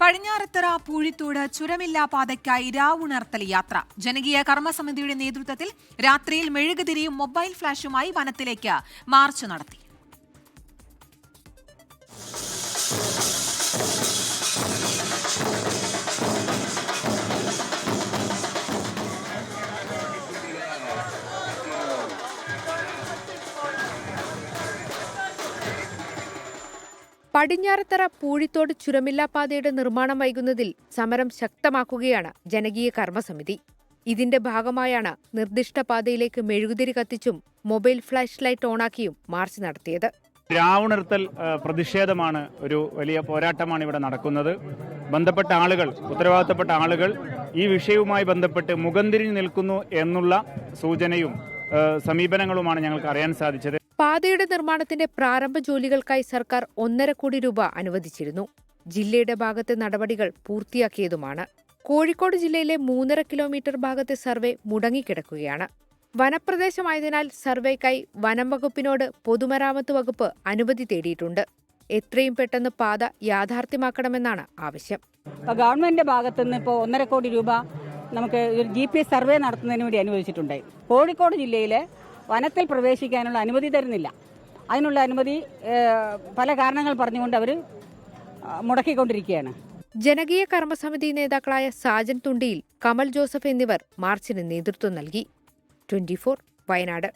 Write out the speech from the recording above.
പടിഞ്ഞാറത്തറ പൂഴിത്തോട് ചുരമില്ലാ പാതയ്ക്കായി രാവുണർത്തൽ യാത്ര. ജനകീയ കർമ്മസമിതിയുടെ നേതൃത്വത്തിൽ രാത്രിയിൽ മെഴുകുതിരിയും മൊബൈൽ ഫ്ലാഷുമായി വനത്തിലേക്ക് മാർച്ച് നടത്തി. പടിഞ്ഞാറത്തറ പൂഴിത്തോട് ചുരമില്ലാപ്പാതയുടെ നിർമ്മാണം വൈകുന്നതിൽ സമരം ശക്തമാക്കുകയാണ് ജനകീയ കർമ്മസമിതി. ഇതിന്റെ ഭാഗമായാണ് നിർദ്ദിഷ്ട പാതയിലേക്ക് മെഴുകുതിരി കത്തിച്ചും മൊബൈൽ ഫ്ലാഷ് ലൈറ്റ് ഓണാക്കിയും മാർച്ച് നടത്തിയത്. രാവുണർത്തൽ പ്രതിഷേധമാണ്, ഒരു വലിയ പോരാട്ടമാണ് ഇവിടെ നടക്കുന്നത്. ബന്ധപ്പെട്ട ആളുകൾ, ഉത്തരവാദിത്തപ്പെട്ട ആളുകൾ ഈ വിഷയവുമായി ബന്ധപ്പെട്ട് മുഖംതിരിഞ്ഞു നിൽക്കുന്നു എന്നുള്ള സൂചനയും സമീപനങ്ങളുമാണ് ഞങ്ങൾക്ക് അറിയാൻ സാധിച്ചത്. പാതയുടെ നിർമ്മാണത്തിന്റെ പ്രാരംഭ ജോലികൾക്കായി സർക്കാർ 1.5 കോടി രൂപ അനുവദിച്ചിരുന്നു. ജില്ലയുടെ ഭാഗത്തെ നടപടികൾ പൂർത്തിയാക്കിയതുമാണ്. കോഴിക്കോട് ജില്ലയിലെ 3.5 കിലോമീറ്റർ ഭാഗത്തെ സർവേ മുടങ്ങിക്കിടക്കുകയാണ്. വനപ്രദേശമായതിനാൽ സർവേക്കായി വനം വകുപ്പിനോട് പൊതുമരാമത്ത് വകുപ്പ് അനുമതി തേടിയിട്ടുണ്ട്. എത്രയും പെട്ടെന്ന് പാത യാഥാർത്ഥ്യമാക്കണമെന്നാണ് ആവശ്യം. ഗവൺമെന്റിന്റെ ഭാഗത്തുനിന്ന് ഇപ്പോൾ 1.5 കോടി രൂപ നമുക്ക് GPS സർവേ നടത്തുന്നതിന് വേണ്ടി അനുവദിച്ചിട്ടുണ്ട്. കോഴിക്കോട് ജില്ലയിലെ വനത്തിൽ പ്രവേശിക്കാനുള്ള അനുമതി തരുന്നില്ല. അതിനുള്ള അനുമതി പല കാരണങ്ങൾ പറഞ്ഞുകൊണ്ട് അവർ മുടക്കിക്കൊണ്ടിരിക്കുകയാണ്. ജനകീയ കർമ്മസമിതി നേതാക്കളായ സാജൻ തുണ്ടിയിൽ, കമൽ ജോസഫ് എന്നിവർ മാർച്ചിന് നേതൃത്വം നൽകി. 24 വയനാട്.